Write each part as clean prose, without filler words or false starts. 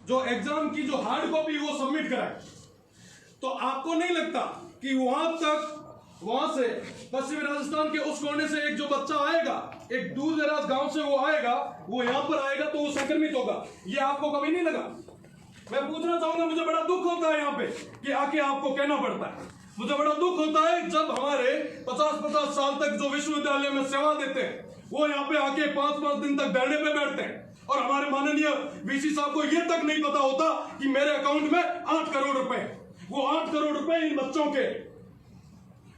जो एग्जाम की जो हार्ड कॉपी वो सबमिट कराए। तो आपको नहीं लगता कि वहां से पश्चिमी राजस्थान के उस कोने से एक जो बच्चा आएगा, एक दूर दराज गांव से वो आएगा, वो यहां पर आएगा तो वो संक्रमित होगा? ये आपको कभी नहीं लगा? मैं पूछना चाहूंगा, मुझे बड़ा दुख होता है यहाँ पे कि आके आपको कहना पड़ता है। मुझे बड़ा दुख होता है जब हमारे 50-50 साल तक जो विश्वविद्यालय में सेवा देते हैं वो यहाँ पे आके 5-5 दिन तक धरने पे बैठते हैं, और हमारे माननीय वीसी साहब को ये तक नहीं पता होता कि मेरे अकाउंट में 8 करोड़ रुपए, वो 8 करोड़ रुपए इन बच्चों के।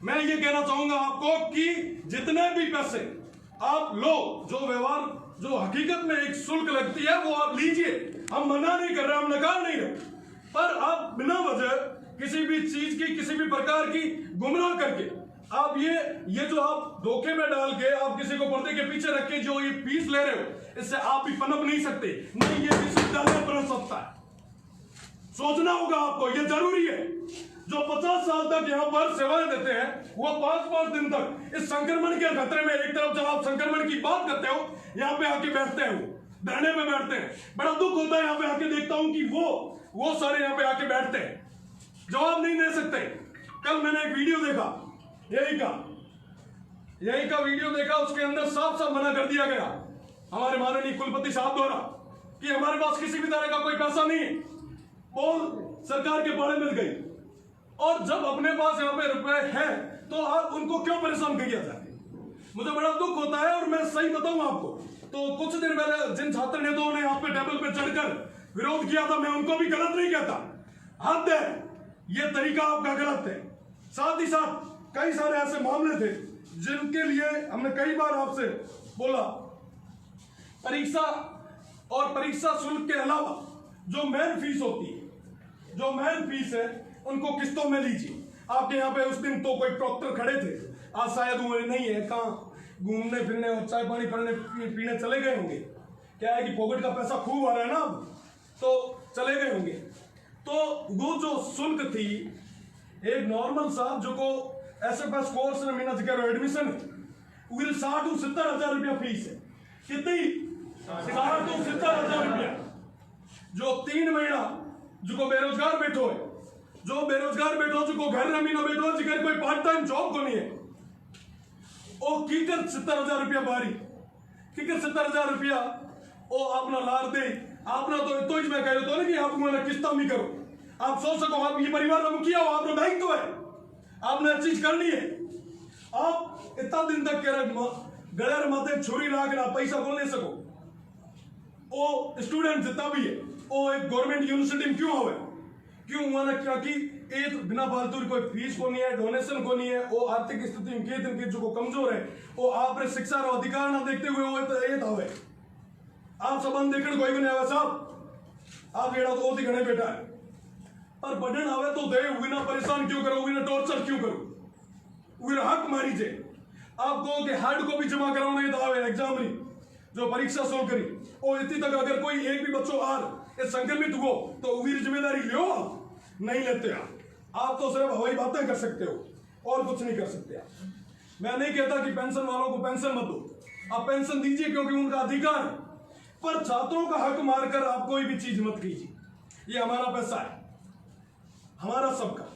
मैं ये कहना चाहूंगा आपको कि जितने भी पैसे आप लो, जो व्यवहार, जो हकीकत में एक शुल्क लगती है वो आप लीजिए, हम मना नहीं कर रहे, हम नकार नहीं रहे, पर आप बिना वजह किसी भी चीज की, किसी भी प्रकार की गुमराह करके आप ये जो आप धोखे में डाल के आप किसी को पर्दे के पीछे रख के जो ये फीस ले रहे हो, इससे आप भी पनप नहीं सकते, नहीं ये विश्वविद्यालय बन सकता है। सोचना होगा आपको, ये जरूरी है। जो 50 साल तक यहाँ पर सेवाएं देते हैं वो 5-5 दिन तक इस संक्रमण के खतरे में, एक तरफ जब आप संक्रमण की बात करते हो यहाँ पे आके बैठते हैं, वो धरने में बैठते हैं। बड़ा दुख होता है यहाँ पे आके देखता हूं कि वो सारे यहाँ पे आके बैठते हैं, जवाब नहीं दे सकते। कल मैंने एक वीडियो देखा, यही का वीडियो देखा, उसके अंदर साफ साफ मना कर दिया गया हमारे माननीय कुलपति साहब द्वारा कि हमारे पास किसी भी तरह का कोई पैसा नहीं है। बोल सरकार के बारे में गई, और जब अपने पास यहाँ पे रुपए हैं तो आप उनको क्यों परेशान किया जाए? मुझे बड़ा दुख होता है। और मैं सही बताऊं आपको, तो कुछ दिन पहले जिन छात्र नेताओं ने यहाँ पे टेबल पे चढ़कर विरोध किया था, मैं उनको भी गलत नहीं कहता, हद है, ये तरीका आपका गलत है। साथ ही साथ कई सारे ऐसे मामले थे जिनके लिए हमने कई बार आपसे बोला, परीक्षा और परीक्षा शुल्क के अलावा जो मेन फीस होती है, जो मेन फीस है, उनको किस्तों में लीजिए। आपके यहाँ पे उस दिन तो कोई प्रॉक्टर खड़े थे, आज शायद वो नहीं है, कहाँ घूमने फिरने और चाय पानी पीने चले गए होंगे। क्या है कि पॉकेट का पैसा खूब आ रहा है ना, तो चले गए होंगे। तो वो जो शुल्क थी, एक नॉर्मल साहब जो को SFS कोर्स में मीना जिक्र एडमिशन 60-70 रुपया फीस है। कितनी? 60-70 रुपया। जो 3 महीना जो बेरोजगार बैठो है, जो बेरोजगार बैठो, जो घर में ना बैठो, जिगर कोई पार्ट टाइम जॉब को नहीं है, ओ कीकर 70,000 रुपया बारी, कीकर 70,000 रुपया ओ अपना लार दे, आपना तो मैं कह रहा कि आप मैंने किस्ता नहीं करो। आप सोच सको, आप ये परिवार का मुखिया हो, आपका दायित्व है, आपने चीज करनी है। आप इतना दिन तक कह रहे गलर माथे छुरी लाग रहा, पैसा बोल नहीं सको। ओ स्टूडेंट जितना भी है, ओ एक गवर्नमेंट यूनिवर्सिटी में क्यों आवे? क्यों हुआ? क्या कि एक बिना फालतू कोई फीस को नहीं है, डोनेशन को नहीं है, वो आर्थिक स्थिति इनके जो कमजोर है, वो आपने शिक्षा और अधिकार ना देखते हुए वो ये था आप संबंध देखने कोई भी नहीं आवे साहब, आप येड़ा तो ओती घने बैठा है, पर बढ़न आवे तो दे, विना परेशान क्यों करो, विना टॉर्चर क्यों करो, विना हक मारी जे। आप कहो कि हार्ड कॉपी जमा कराओ नहीं तो आवे एग्जाम नहीं, जो परीक्षा सोल्व करी, और इतनी तक अगर कोई एक भी बच्चों संक्रमित हो तो उनकी जिम्मेदारी लो, नहीं लेते आप तो सिर्फ हवाई बातें कर सकते हो और कुछ नहीं कर सकते आप। मैं नहीं कहता कि पेंशन वालों को पेंशन मत दो, आप पेंशन दीजिए क्योंकि उनका अधिकार है, पर छात्रों का हक मारकर आप कोई भी चीज मत कीजिए। ये हमारा पैसा है, हमारा सबका,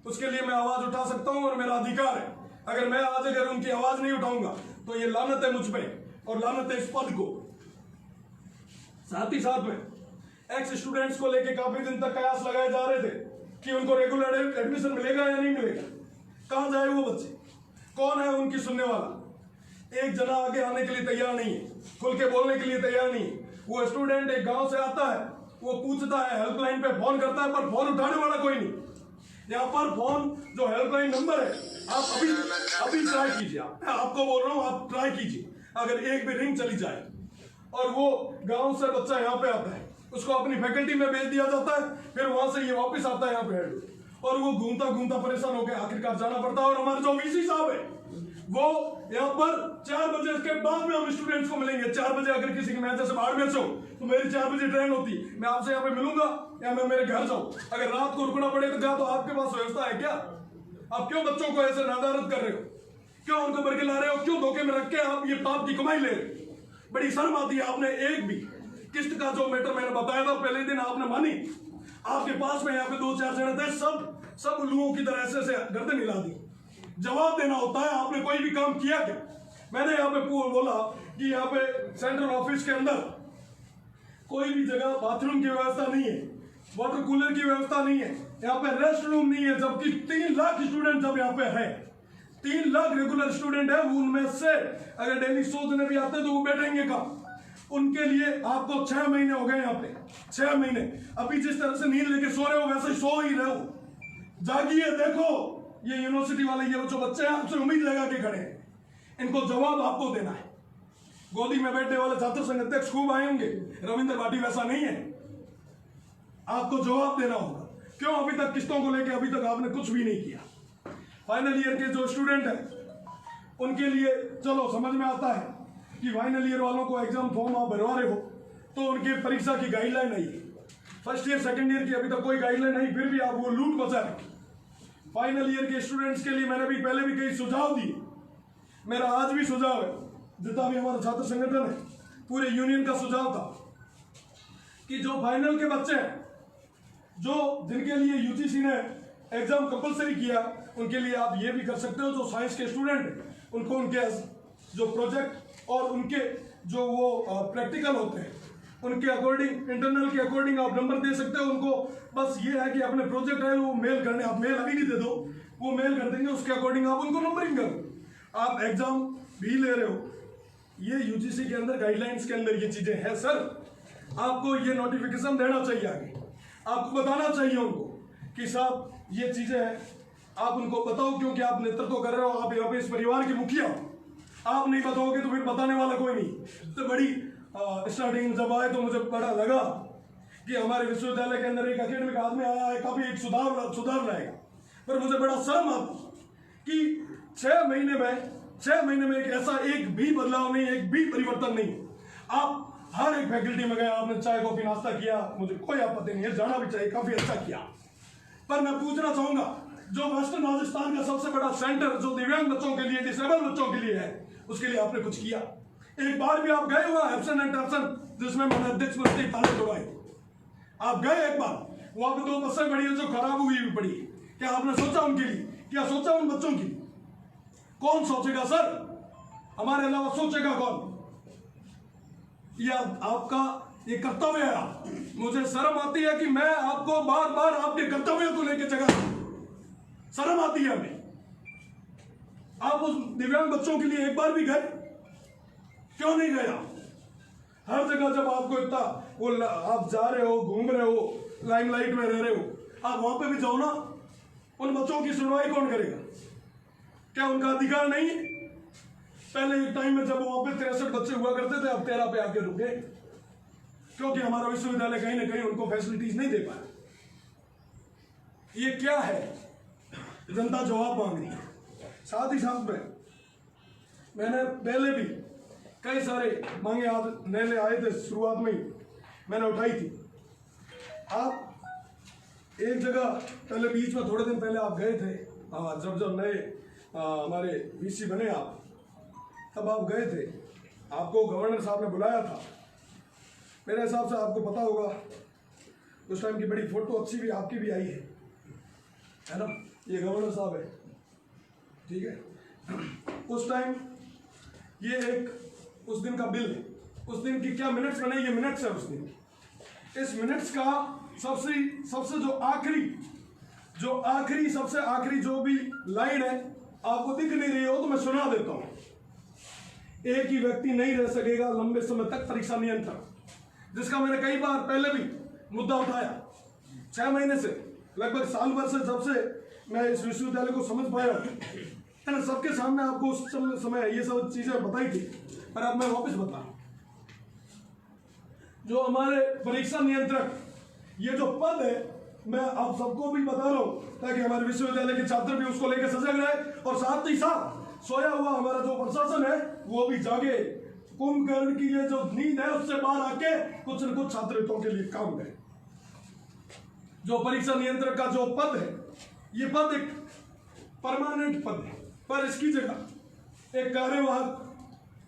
उसके लिए मैं आवाज उठा सकता हूं और मेरा अधिकार है। अगर मैं आज अगर उनकी आवाज नहीं उठाऊंगा तो ये लानत है मुझ पे और लानत है इस पद को। साथ ही साथ में एक्स स्टूडेंट्स को लेके काफी दिन तक कयास लगाए जा रहे थे कि उनको रेगुलर एडमिशन मिलेगा या नहीं मिलेगा, कहां जाए वो बच्चे, कौन है उनकी सुनने वाला। एक जना आगे आने के लिए तैयार नहीं है, खुल के बोलने के लिए तैयार नहीं है। वो स्टूडेंट एक गांव से आता है, वो पूछता है, हेल्पलाइन पे फोन करता है, पर फोन उठाने वाला कोई नहीं। यहाँ पर फोन जो हेल्पलाइन नंबर है, आप अभी ट्राई कीजिए, आपको बोल रहा हूँ, आप ट्राई कीजिए। अगर एक भी रिंग चली जाए और वो गांव से बच्चा यहाँ पे आता है, उसको अपनी फैकल्टी में भेज दिया जाता है, फिर वहां से ये वापस आता है यहाँ पे हेड, और वो घूमता घूमता परेशान होकर आखिरकार जाना पड़ता है। और हमारे जो वीसी साहब है वो यहाँ पर 4 बजे के बाद में हम स्टूडेंट्स को मिलेंगे। 4 बजे अगर किसी की मैं जैसे बाड़मेर से हूँ तो मेरी 4 बजे ट्रेन होती, मैं आपसे यहाँ पे मिलूंगा या मैं मेरे घर जाऊँ। अगर रात को रुकना पड़े तो क्या, तो आपके पास व्यवस्था है क्या? आप क्यों बच्चों को ऐसे नादारत कर रहे हो, क्यों उनको बरके ला रहे हो, क्यों धोखे में रख के आप ये पाप की कमाई ले रहे हो? बड़ी शर्म आती है। आपने एक भी किस्त का जो मैटर मैंने बताया था पहले दिन आपने मानी। आपके पास में यहाँ पे 2-4 जने थे, सब उल्लुओं की तरह से गर्दन हिला दी। जवाब देना होता है। आपने कोई भी काम किया क्या? मैंने यहाँ पे बोला कि यहाँ पे सेंट्रल ऑफिस के अंदर कोई भी जगह बाथरूम की व्यवस्था नहीं है, वाटर कूलर की व्यवस्था नहीं है, यहाँ पे रेस्ट रूम नहीं है, जबकि 3 लाख स्टूडेंट जब यहाँ पे है, 3 लाख रेगुलर स्टूडेंट है, उनमें से अगर डेली 100 जने भी आते तो वो बैठेंगे कहाँ? उनके लिए आपको 6 महीने हो गए यहाँ पे, 6 महीने। अभी जिस तरह से नींद लेके सो रहे हो वैसे सो ही रहे हो। जागिए, देखो ये यूनिवर्सिटी वाले ये जो बच्चे हैं आपसे उम्मीद लगा के खड़े हैं, इनको जवाब आपको देना है। गोदी में बैठने वाले छात्र संघ अध्यक्ष खूब आए होंगे, रविंद्र भाटी वैसा नहीं है। आपको जवाब देना होगा। क्यों अभी तक किस्तों को लेके अभी तक आपने कुछ भी नहीं किया? फाइनल ईयर के जो स्टूडेंट हैं उनके लिए चलो समझ में आता है कि फाइनल ईयर वालों को एग्जाम फॉर्म आप भरवा रहे हो तो उनकी परीक्षा की गाइडलाइन नहीं है। फर्स्ट ईयर सेकंड ईयर की अभी तक कोई गाइडलाइन नहीं, फिर भी आप वो लूट बचा रहे। फाइनल ईयर के स्टूडेंट्स के लिए मैंने भी पहले भी कई सुझाव दिए। मेरा आज भी सुझाव है, जितना भी हमारा छात्र संगठन है, पूरे यूनियन का सुझाव था कि जो फाइनल के बच्चे हैं, जो जिनके लिए यूजीसी ने एग्जाम कंपलसरी किया, उनके लिए आप ये भी कर सकते हो। जो साइंस के स्टूडेंट हैं उनको उनके जो प्रोजेक्ट और उनके जो वो प्रैक्टिकल होते हैं उनके अकॉर्डिंग, इंटरनल के अकॉर्डिंग आप नंबर दे सकते हो उनको। बस ये है कि अपने प्रोजेक्ट है वो मेल करने, आप मेल अभी नहीं दे दो, वो मेल कर देंगे, उसके अकॉर्डिंग आप उनको नंबरिंग करो। आप एग्जाम भी ले रहे हो, ये यूजीसी के अंदर गाइडलाइंस के अंदर ये चीजें हैं सर। आपको ये नोटिफिकेशन देना चाहिए आगे, आपको बताना चाहिए उनको कि साहब ये चीजें हैं, आप उनको बताओ, क्योंकि आप नेतृत्व कर रहे हो, आप यहाँ पे इस परिवार के मुखिया हो। आप नहीं बताओगे तो फिर बताने वाला कोई नहीं। तो बड़ी स्टार्टिंग जब आए तो मुझे बड़ा लगा कि हमारे विश्वविद्यालय के अंदर एक एकेडमिक आदमी आया है, काफी एक सुधार लाएगा, पर मुझे बड़ा शर्म आता कि 6 महीने में एक ऐसा एक भी बदलाव नहीं, एक भी परिवर्तन नहीं। आप हर एक फैकल्टी में गए, आपने चाय कॉफी नाश्ता किया, मुझे कोई आपत्ति नहीं है, जाना भी चाहिए, काफी अच्छा किया। पर मैं पूछना चाहूंगा, जो वेस्टर्न राजस्थान का सबसे बड़ा सेंटर जो दिव्यांग बच्चों के लिए, डिसेबल बच्चों के लिए है, उसके लिए आपने कुछ किया? एक बार भी आप गए हुआ एब्सेंट एंड एब्सेंट जिसमें मैंने अध्यक्ष पद के ताले तोड़वाए? आप गए एक बार? वहां पे 2 बसें पड़ी है जो खराब हुई भी पड़ी है, क्या आपने सोचा उनके लिए? क्या सोचा उन बच्चों की? कौन सोचेगा सर? हमारे अलावा सोचेगा कौन? यह आपका ये कर्तव्य है। मुझे शर्म आती है कि मैं आपको बार बार आपके कर्तव्यों को लेकर जगह, शर्म आती है हमें। आप उस दिव्यांग बच्चों के लिए एक बार भी गए? क्यों नहीं गए आप? हर जगह जब आपको इतना वो आप जा रहे हो, घूम रहे हो, लाइमलाइट में रह रहे हो, आप वहां पे भी जाओ ना। उन बच्चों की सुनवाई कौन करेगा? क्या उनका अधिकार नहीं है? पहले एक टाइम में जब वहां पे 63 बच्चे हुआ करते थे, अब 13 पे आके रुके, क्योंकि हमारा विश्वविद्यालय कहीं ना कहीं उनको फैसिलिटीज नहीं दे पाया। ये क्या है? जनता जवाब मांग रही है। साथ ही साथ में मैंने पहले भी कई सारे मांगे आप नए आए थे, शुरुआत में ही मैंने उठाई थी। आप एक जगह पहले बीच में थोड़े दिन पहले आप गए थे, जब नए हमारे वीसी बने आप, तब आप गए थे, आपको गवर्नर साहब ने बुलाया था। मेरे हिसाब से आपको पता होगा उस टाइम की बड़ी फोटो अच्छी भी आपकी भी आई है ना? ये गवर्नर साहब है, ठीक है। उस टाइम ये एक उस दिन का बिल है, उस दिन की क्या मिनट्स बने, ये मिनट्स है उस दिन की। इस मिनट्स का सबसे सबसे आखिरी जो भी लाइन है, आपको दिख नहीं रही हो तो मैं सुना देता हूं। एक ही व्यक्ति नहीं रह सकेगा लंबे समय तक परीक्षा नियंत्रण, जिसका मैंने कई बार पहले भी मुद्दा उठाया। 6 महीने से, लगभग साल भर से, जब से मैं इस विश्वविद्यालय को समझ पाया, मैंने सबके सामने आपको उस समय ये सब चीजें बताई थी, पर अब मैं वापस बता रहा हूं। जो हमारे परीक्षा नियंत्रक ये जो पद है, मैं आप सबको भी बता रहा हूं ताकि हमारे विश्वविद्यालय के छात्र भी उसको लेकर सजग रहे, और साथ ही साथ सोया हुआ हमारा जो प्रशासन है वो भी जागे। कुंभकर्ण की ये जो नींद है उससे बाहर आके कुछ न कुछ छात्र हितों के लिए काम करें। जो परीक्षा नियंत्रक का जो पद है, ये पद एक परमानेंट पद है, पर इसकी जगह एक कार्यवाहक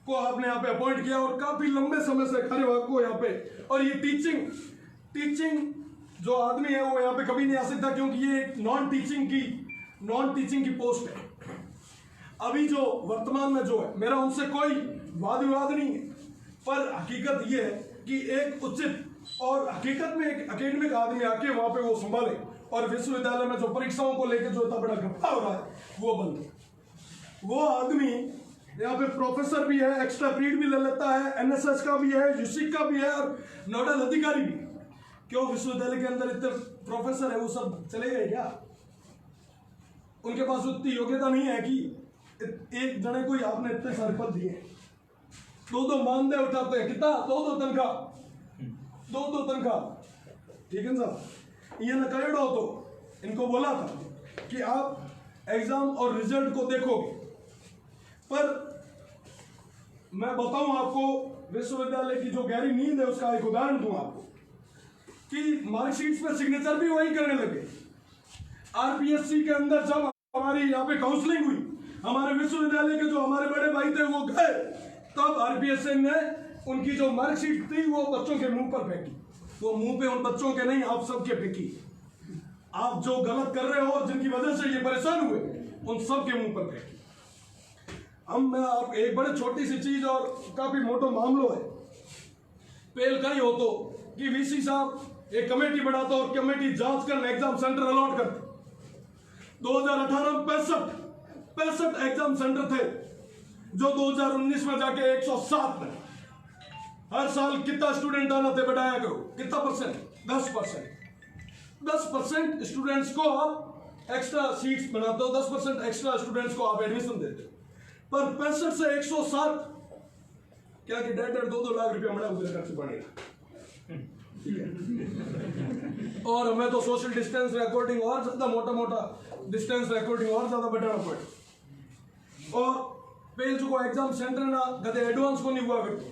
को आपने यहाँ पे अपॉइंट किया और काफी लंबे समय से खड़े हुए आपको यहाँ पे, और ये टीचिंग जो आदमी है वो यहाँ पे कभी नहीं आ सकता, क्योंकि ये एक नॉन टीचिंग की पोस्ट है। अभी जो वर्तमान में जो है, मेरा उनसे कोई वाद विवाद नहीं है, पर हकीकत ये है कि एक उचित और हकीकत में एक एकेडमिक आदमी आके वहां पे वो संभाले, और विश्वविद्यालय में जो परीक्षाओं को लेकर जो इतना बड़ा गप्पा हो रहा है वो बंद। वो आदमी यहाँ पे प्रोफेसर भी है, एक्स्ट्रा पीरियड भी ले लेता है, एनएसएस का भी है, यूसिक का भी है, और नोडल अधिकारी भी। क्यों विश्वविद्यालय के अंदर इतने प्रोफेसर है, वो सब चले गए क्या? उनके पास उतनी योग्यता नहीं है कि एक जने को ही आपने इतने सारे पद दिए, दो मानदेय उठाते हैं, कितना दो तनख्वाह, ठीक है साहब। ये न करेडो तो इनको बोला था कि आप एग्जाम और रिजल्ट को देखोगे, पर मैं बताऊं आपको विश्वविद्यालय की जो गहरी नींद है उसका एक उदाहरण दूं आपको, कि मार्कशीट्स पे सिग्नेचर भी वही करने लगे। आरपीएससी के अंदर जब हमारी यहाँ पे काउंसलिंग हुई, हमारे विश्वविद्यालय के जो हमारे बड़े भाई थे वो गए, तब आरपीएससी ने उनकी जो मार्कशीट थी वो बच्चों के मुंह पर फेंकी। वो मुंह पे उन बच्चों के नहीं, आप सबके फेंकी। आप जो गलत कर रहे हो और जिनकी वजह से ये परेशान हुए, उन सबके मुंह पर फेंकी। मैं आप एक बड़े छोटी सी चीज और काफी मोटो मामलो है, पेल का ही हो तो कि वीसी साहब एक कमेटी बनाता और कमेटी जांच कर एग्जाम सेंटर अलॉट करते। 2018 में 65 एग्जाम सेंटर थे, जो 2019 में जाके 107 में। हर साल कितना स्टूडेंट आना थे बढ़ाया करो, कितना परसेंट? 10% स्टूडेंट्स को आप एक्स्ट्रा सीट्स बनाते हो, 10% एक्स्ट्रा स्टूडेंट्स को आप एडमिशन देते हो। पर 65 से 107 क्या कि 1.5-2 लाख रुपया बड़ा उधर खर्च पड़ेगा, ठीक है। और हमें तो सोशल डिस्टेंस रिकॉर्डिंग और ज्यादा मोटा डिस्टेंस रिकॉर्डिंग और ज्यादा बढ़ाना पड़े। और पेज को एग्जाम सेंटर ना कदे एडवांस को नहीं हुआ करते,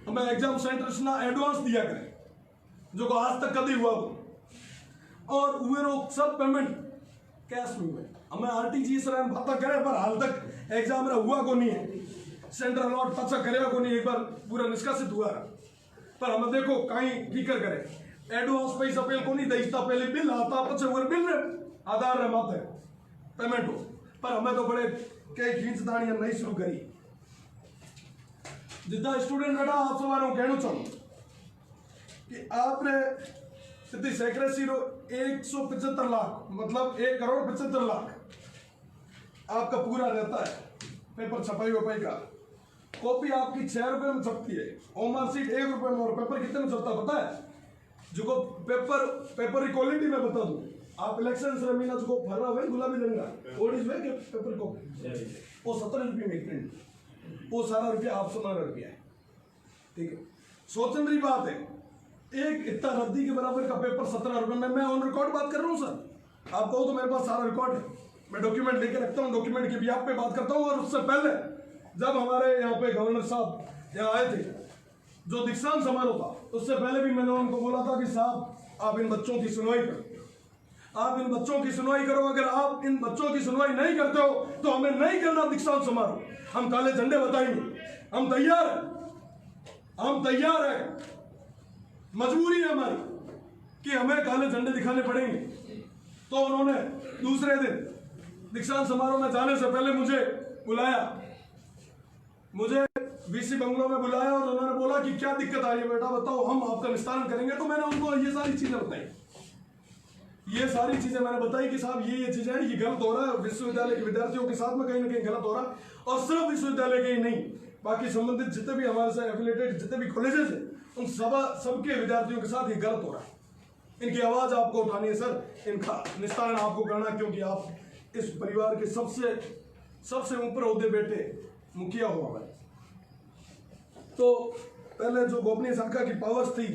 हमें एग्जाम सेंटर्स ना एडवांस दिया करें, जो को आज तक कभी हुआ हो। और हुए सब पेमेंट कैश में हुए, हमें आरटीजीएस बात करें, पर हाल तक एग्जाम हुआ को नहीं है, सेंटर अलॉट तक करेगा को नहीं, एक बार पूरा निष्कासित हुआ है। पर हमें देखो कहीं फिकर करे, एडवांस पैसा पेल को नहीं दईता, पहले बिल आता पचे वो बिल रे आधार रे माते पेमेंट हो। पर हमें तो बड़े कई खींचदानियां नहीं शुरू करी। जितना स्टूडेंट बेटा आप सवारों कहना चाहूँ कि आपने इतनी सेक्रेसी रो 175 लाख, मतलब 1,75,00,000 आपका पूरा रहता है पेपर छपाई वपाई का। कॉपी आपकी 6 रुपए में छपती है, होमवर्क शीट 1 रुपए में, और पेपर कितने में छपता पता है? जो को पेपर की क्वालिटी में बता दूं, आप इलेक्शन से महीना जो फर रहा है गुलाबी रंग का ओडिस में के पेपर को वो 17 रुपये में प्रिंट, वो सारा रुपया आप 17 रुपया है, ठीक है। सोचने की बात है, एक इतना रद्दी के बराबर का पेपर 17 रुपए में। मैं ऑन रिकॉर्ड बात कर रहा हूँ सर, आप कहो तो मेरे पास सारा रिकॉर्ड है, मैं डॉक्यूमेंट लेके रखता हूँ, डॉक्यूमेंट की भी आप पे बात करता हूँ। और उससे पहले जब हमारे यहाँ पे गवर्नर साहब यहाँ आए थे, जो दीक्षांत समारोह था, उससे पहले भी मैंने उनको बोला था कि साहब आप इन बच्चों की सुनवाई करो, आप इन बच्चों की सुनवाई करो। अगर आप इन बच्चों की सुनवाई नहीं करते हो तो हमें नहीं करना दीक्षांत समारोह, हम काले झंडे बताएंगे, हम तैयार है, मजबूरी है हमारी कि हमें काले झंडे दिखाने पड़ेंगे। तो उन्होंने दूसरे दिन दीक्षांत समारोह में जाने से पहले मुझे बुलाया, मुझे वीसी बंगलो में बुलाया, और उन्होंने बोला कि क्या दिक्कत आ रही है बेटा बताओ, हम आपका निस्तारण करेंगे। तो मैंने उनको ये सारी चीजें बताई, मैंने बताई कि साहब ये चीजें हैं, ये गलत हो रहा है, विश्वविद्यालय के विद्यार्थियों के साथ में कहीं ना कहीं गलत हो रहा है। और सिर्फ विश्वविद्यालय के ही नहीं, बाकी संबंधित जितने भी हमारे साथ एफिलेटेड जितने भी कॉलेजेस हैं, उन सबके विद्यार्थियों के साथ ये गलत हो रहा है। इनकी आवाज आपको उठानी है सर, इनका निस्तारण आपको करना, क्योंकि आप इस परिवार के सबसे ऊपर ओहदे बैठे मुखिया हो हमारे। तो पहले जो गोपनीय शाखा की पावर्स थी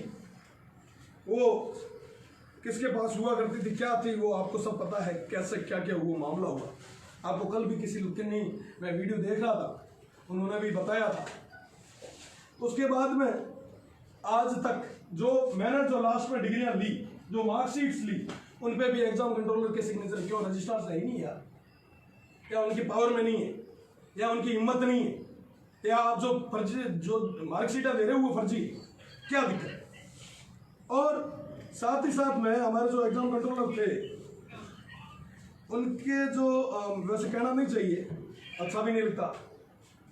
वो किसके पास हुआ करती थी, क्या थी, वो आपको सब पता है, कैसे क्या क्या हुआ मामला हुआ। आपको कल भी किसी मैं वीडियो देख रहा था, उन्होंने भी बताया था। उसके बाद में आज तक जो मैंने जो लास्ट में डिग्रियां ली, जो मार्कशीट्स ली, उन पे भी एग्जाम कंट्रोलर के सिग्नेचर क्यों रजिस्ट्रार सही नहीं यार? क्या उनकी पावर में नहीं है, या उनकी हिम्मत नहीं है, या आप जो फर्जी जो मार्कशीट दे रहे हो वो फर्जी है, क्या दिक्कत है? और साथ ही साथ में हमारे जो एग्जाम कंट्रोलर थे उनके जो वैसे कहना नहीं चाहिए, अच्छा भी नहीं लगता,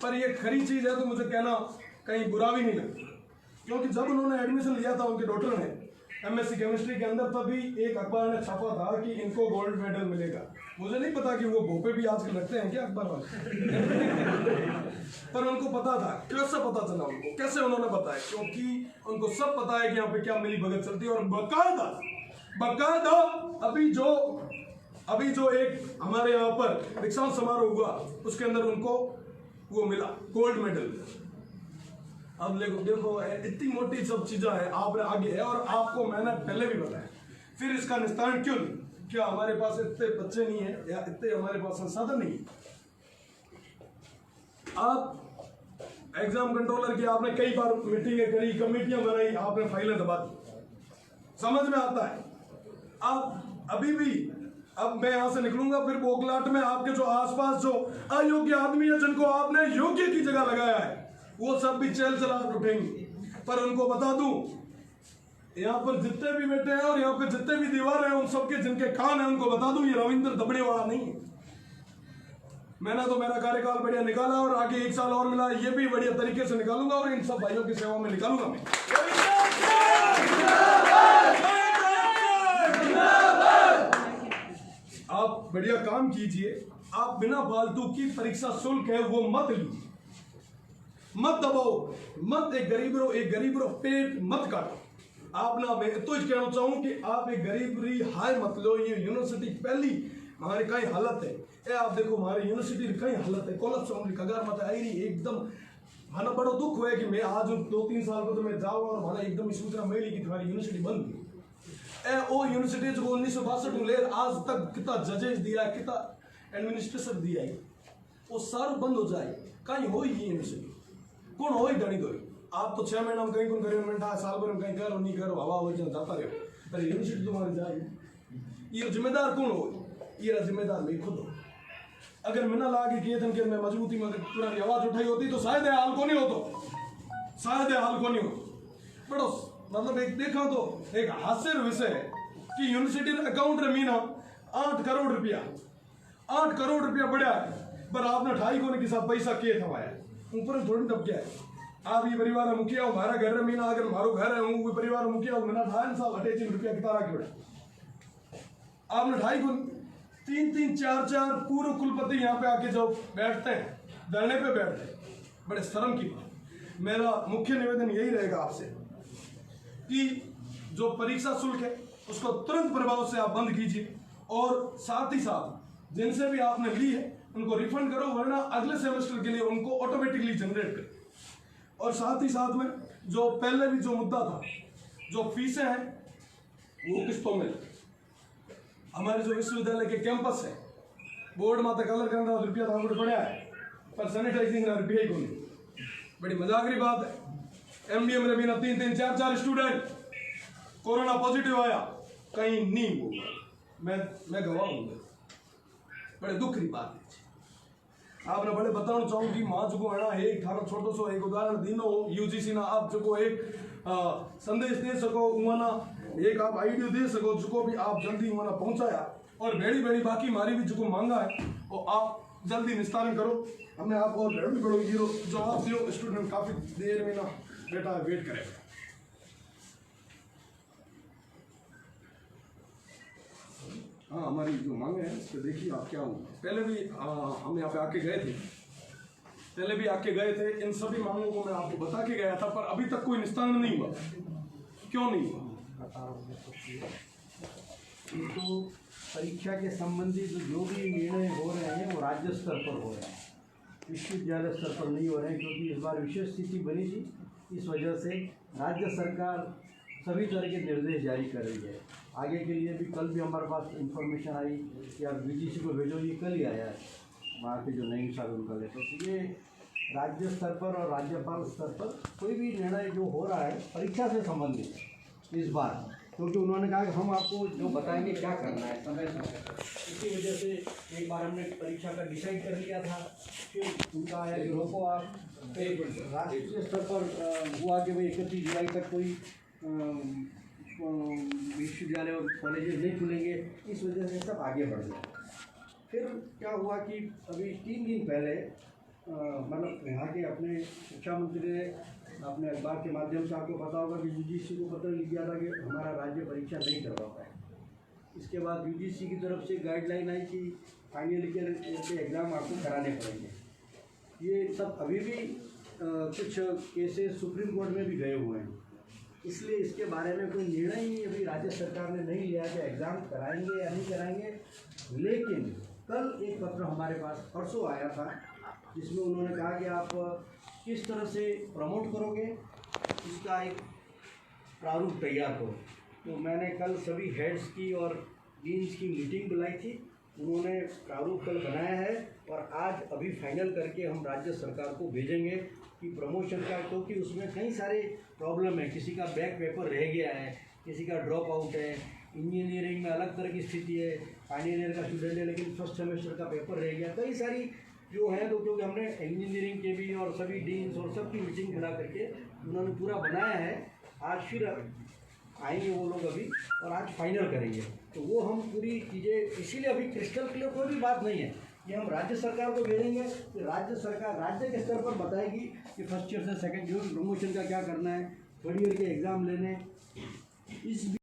पर ये खरी चीज़ है तो मुझे कहना कहीं बुरा भी नहीं लगता, क्योंकि जब उन्होंने एडमिशन लिया था उनके डॉक्टर ने एमएससी केमिस्ट्री के अंदर, तभी एक अखबार ने छापा था कि इनको गोल्ड मेडल मिलेगा। मुझे नहीं पता कि वो भोपे भी आजकल लगते हैं क्या अखबार वाले पर उनको पता था। कैसे पता चला उनको, कैसे उन्होंने बताया? क्योंकि उनको सब पता है कि यहाँ पे क्या मिली भगत चलती है। और बकायदा अभी जो एक हमारे यहाँ पर दीक्षांत समारोह हुआ उसके अंदर उनको वो मिला गोल्ड मेडल। अब देखो इतनी मोटी सब चीजें हैं, आप आगे है और आपको मैंने पहले भी बताया, फिर इसका निस्तारण क्यों नहीं? क्या हमारे पास इतने बच्चे नहीं है या इतने हमारे पास संसाधन नहीं है? आप एग्जाम कंट्रोलर की आपने कई बार मीटिंगें करी, कमेटियां बनाई, आपने फाइलें दबा दी, समझ में आता है। आप अभी भी, अब मैं यहां से निकलूंगा फिर बोगलाट में आपके जो आसपास जो अयोग्य आदमी है जिनको आपने योग्य की जगह लगाया है वो सब भी चल चला उठेंगे। पर उनको बता दूं, यहाँ पर जितने भी बैठे हैं और यहाँ पे जितने भी दीवार हैं उन सबके जिनके कान हैं उनको बता दूं ये रविंद्र दबड़े वाला नहीं है। मैंने तो मेरा कार्यकाल बढ़िया निकाला और आगे 1 साल और मिला, ये भी बढ़िया तरीके से निकालूंगा और इन सब भाइयों की सेवा में निकालूंगा मैं। आप बढ़िया काम कीजिए, आप बिना फालतू की परीक्षा शुल्क है वो मत लीजिए, मत दबाओ, मत एक गरीब रो पेट मत काटो। आप ना, मैं तो इस कहना चाहूँ कि आप एक गरीबरी हाय मत लो। ये यूनिवर्सिटी पहली हमारी कई हालत है, ए आप देखो हमारी यूनिवर्सिटी की कई हालत है, कॉलेज से कगार मत आई रही एकदम। माना बड़ो दुख हुआ कि मैं आज 2-3 साल को तो मैं जाऊँ और माना एकदम सूचना मिली कि तुम्हारी यूनिवर्सिटी बंद गई। ओ यूनिवर्सिटी जो 1962 में ले आज तक कितना जजेस दिया, कितना एडमिनिस्ट्रेशन दिया है, वो सारा बंद हो जाए कहीं हो ही यूनिवर्सिटी कौन हो ही डरी दो। आप तो 6 महीना में कहीं कौन करो, मिनट साल भर में कहीं करो नहीं करो, हवा हो जाता रहे, पर यूनिवर्सिटी तुम्हारी जाएगी। ये जिम्मेदार कौन हो? ये जिम्मेदार मैं खुद हो। अगर मिना लागे किए थे कि मैं मजबूती में पुरानी आवाज उठाई होती तो शायद हाल को नहीं होतो, शायद हाल को नहीं होतो। बड़ो मतलब एक देखा तो एक हास्य विषय है कि यूनिवर्सिटी अकाउंट रे मीना 8 करोड़ रुपया बढ़िया है, पर आपने 2.5 कोने के साथ पैसा किए थवाया ऊपर थोड़ी दब गया है। आप ये परिवार मुखिया हो, हमारा घर मीना अगर मारो घर है हूँ परिवार मुखिया हो, मैंने 2.5 साल 28 रुपया कितना रख बड़ा आपने 2.5 गुण 3-3 4-4 पूर्व कुलपति यहाँ पे आके जो बैठते हैं धरने पे बैठते हैं, बड़े शर्म की बात। मेरा मुख्य निवेदन यही रहेगा आपसे कि जो परीक्षा शुल्क है उसको तुरंत प्रभाव से आप बंद कीजिए और साथ ही साथ जिनसे भी आपने ली है उनको रिफंड करो, वरना अगले सेमेस्टर के लिए उनको ऑटोमेटिकली जनरेट करो। और साथ ही साथ में जो पहले भी जो मुद्दा था, जो फीसें हैं वो किस्तों में, हमारे जो विश्वविद्यालय के कैंपस है बोर्ड माता कलर करना रुपया तो पड़ा है पर सैनिटाइजिंग ना रुपया ही को नहीं। बड़ी मजाकरी बात है। एमडीएम में भी ना 3-3 4-4 स्टूडेंट कोरोना पॉजिटिव आया, कहीं नहीं हुआ, मैं गवाह हूँ। बड़े दुख की बात है। आपने बड़े बताना चाहूँ कि माँ जो है ना एक थारा छोटो सो एक उदाहरण दीनो यूजीसी ना आप जो एक संदेश दे सको उमाना एक आप आइडियो दे सको जो भी आप जल्दी उमाना पहुंचाया और बेड़ी बाकी मारी भी जो मांगा है वो आप जल्दी निस्तारण करो। हमने आप और बड़ो हीरो जवाब दियो, स्टूडेंट काफी देर में ना बेटा वेट करेगा। हाँ हमारी जो मांगे हैं तो देखिए आप क्या हुआ। पहले भी हम यहाँ पे आके गए थे, इन सभी मांगों को मैं आपको बता के गया था, पर अभी तक कोई निस्तारण नहीं हुआ। क्यों नहीं हुआ? तो परीक्षा के संबंधित जो भी निर्णय हो रहे हैं वो राज्य स्तर पर हो रहे हैं, विश्वविद्यालय स्तर पर नहीं हो रहे हैं, क्योंकि इस बार विशेष स्थिति बनी थी। इस वजह से राज्य सरकार सभी तरह के निर्देश जारी कर रही है। आगे के लिए भी कल भी हमारे पास इंफॉर्मेशन आई कि आप वीजीसी को भेजो, ये कल ही आया है वहाँ के जो नई साल उनका लेटर। तो ये राज्य स्तर पर और राज्यपाल स्तर पर कोई भी निर्णय जो हो रहा है परीक्षा से संबंधित इस बार क्योंकि उन्होंने कहा कि हम आपको जो बताएंगे क्या करना है समय समय। इसी वजह से एक बार हमने परीक्षा का डिसाइड कर लिया था, फिर उनका है कि रोको आप, फिर राष्ट्रीय स्तर पर हुआ कि भाई 31 जुलाई तक कोई विश्वविद्यालय और कॉलेजेस नहीं खुलेंगे, इस वजह से सब आगे बढ़ गया। फिर क्या हुआ कि अभी 3 दिन पहले मतलब यहाँ के अपने शिक्षा मंत्री ने अपने अखबार के माध्यम से, आपको पता होगा कि यूजीसी को पत्र लिख दिया था कि हमारा राज्य परीक्षा नहीं करवा पाए। इसके बाद यूजीसी की तरफ से गाइडलाइन आई कि फाइनल ईयर के एग्ज़ाम आपको कराने पड़ेंगे। ये सब अभी भी कुछ केसेस सुप्रीम कोर्ट में भी गए हुए हैं, इसलिए इसके बारे में कोई निर्णय ही अभी राज्य सरकार ने नहीं लिया कि एग्ज़ाम कराएंगे या नहीं कराएंगे। लेकिन कल एक पत्र हमारे पास परसों आया था, जिसमें उन्होंने कहा कि आप किस तरह से प्रमोट करोगे, इसका एक प्रारूप तैयार करो। तो मैंने कल सभी हेड्स की और डीन्स की मीटिंग बुलाई थी, उन्होंने प्रारूप कल बनाया है और आज अभी फाइनल करके हम राज्य सरकार को भेजेंगे कि प्रमोशन का, क्योंकि उसमें कई सारे प्रॉब्लम है। किसी का बैक पेपर रह गया है, किसी का ड्रॉप आउट है, इंजीनियरिंग में अलग तरह की स्थिति है, फाइनल ईयर का स्टूडेंट है लेकिन फर्स्ट सेमेस्टर का पेपर रह गया, कई सारी जो है। तो क्योंकि हमने इंजीनियरिंग के भी और सभी डीन्स और सबकी मीटिंग बुला करके उन्होंने पूरा बनाया है। आज फिर आएंगे वो लोग अभी और आज फाइनल करेंगे, तो वो हम पूरी चीज़ें, इसीलिए अभी क्रिस्टल क्लियर कोई भी बात नहीं है, ये हम राज्य सरकार को भेजेंगे कि राज्य सरकार राज्य के स्तर पर बताएगी कि फर्स्ट ईयर से सेकंड ईयर प्रमोशन का क्या करना है, थर्ड ईयर के एग्ज़ाम लेने। इस